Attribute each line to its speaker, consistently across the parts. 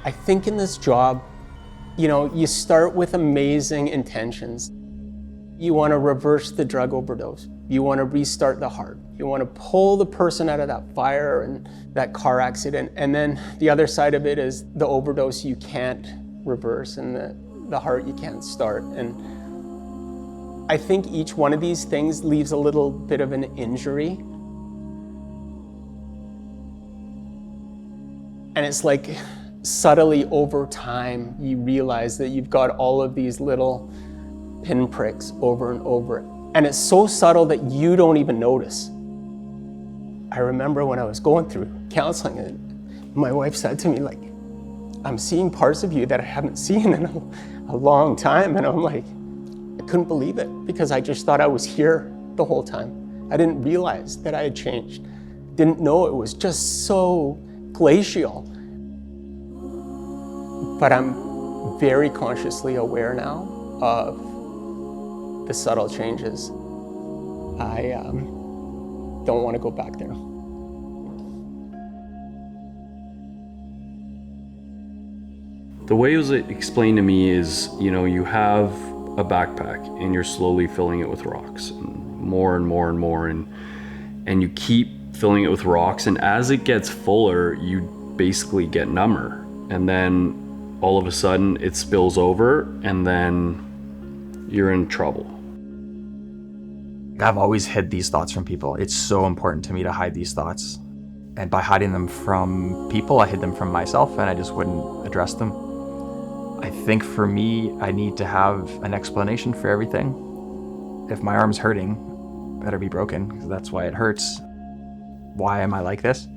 Speaker 1: I think in this job, you start with amazing intentions. You want to reverse the drug overdose. You want to restart the heart. You want to pull the person out of that fire and that car accident. And then the other side of it is the overdose you can't reverse and the heart you can't start. And I think each one of these things leaves a little bit of an injury. And it's like subtly over time, you realize that you've got all of these little pinpricks over and over. And it's so subtle that you don't even notice. I remember when I was going through counseling and my wife said to me, like, I'm seeing parts of you that I haven't seen in a long time. And I'm like, I couldn't believe it because I just thought I was here the whole time. I didn't realize that I had changed. Didn't know it was just so glacial. But I'm very consciously aware now of the subtle changes. I don't want to go back there.
Speaker 2: The way it was explained to me is, you have a backpack and you're slowly filling it with rocks and more and more and more, and you keep filling it with rocks, and as it gets fuller, you basically get number, and then all of a sudden it spills over, and then you're in trouble.
Speaker 3: I've always hid these thoughts from people. It's so important to me to hide these thoughts. And by hiding them from people, I hid them from myself, and I just wouldn't address them. I think for me, I need to have an explanation for everything. If my arm's hurting, it better be broken, because that's why it hurts. Why am I like this?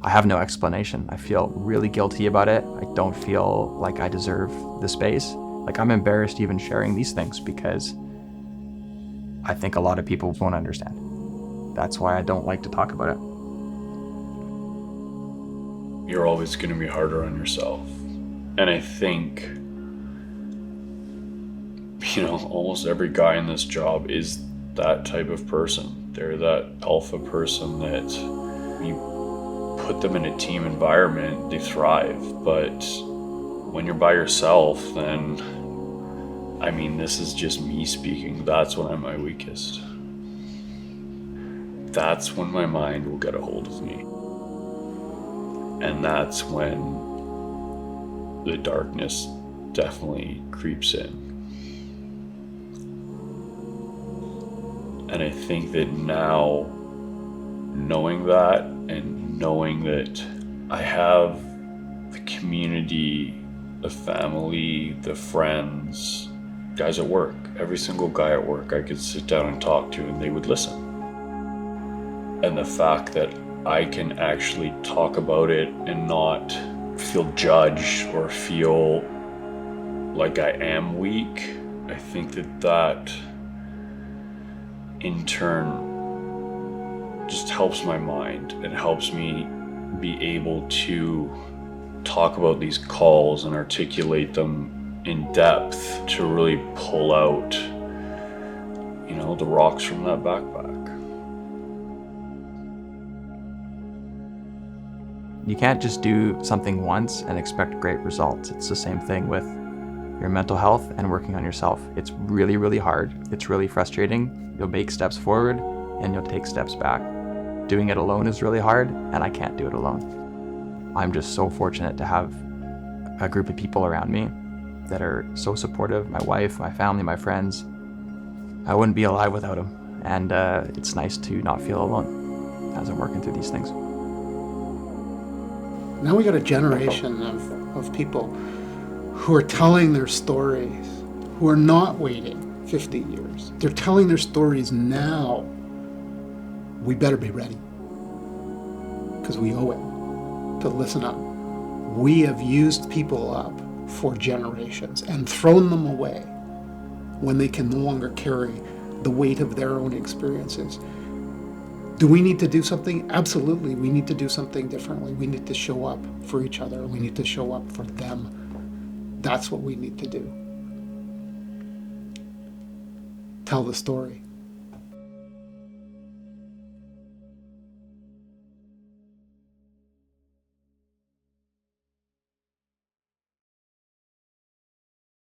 Speaker 3: I have no explanation. I feel really guilty about it. I don't feel like I deserve the space. Like, I'm embarrassed even sharing these things because I think a lot of people won't understand. That's why I don't like to talk about it.
Speaker 4: You're always going to be harder on yourself. And I think, almost every guy in this job is that type of person. They're that alpha person that you put them in a team environment, they thrive. But when you're by yourself, then, this is just me speaking. That's when I'm my weakest. That's when my mind will get a hold of me. And that's when the darkness definitely creeps in. And I think that now, knowing that and knowing that I have the community, the family, the friends, guys at work, every single guy at work I could sit down and talk to and they would listen. And the fact that I can actually talk about it and not feel judged or feel like I am weak, I think that in turn just helps my mind and helps me be able to talk about these calls and articulate them in depth to really pull out, the rocks from that backpack.
Speaker 3: You can't just do something once and expect great results. It's the same thing with your mental health and working on yourself. It's really, really hard. It's really frustrating. You'll make steps forward and you'll take steps back. Doing it alone is really hard, and I can't do it alone. I'm just so fortunate to have a group of people around me that are so supportive. My wife, my family, my friends. I wouldn't be alive without them. And it's nice to not feel alone as I'm working through these things.
Speaker 5: Now we got a generation of people who are telling their stories, who are not waiting 50 years. They're telling their stories now. We better be ready, because we owe it to listen up. We have used people up for generations and thrown them away when they can no longer carry the weight of their own experiences. Do we need to do something? Absolutely, we need to do something differently. We need to show up for each other. We need to show up for them. That's what we need to do. Tell the story.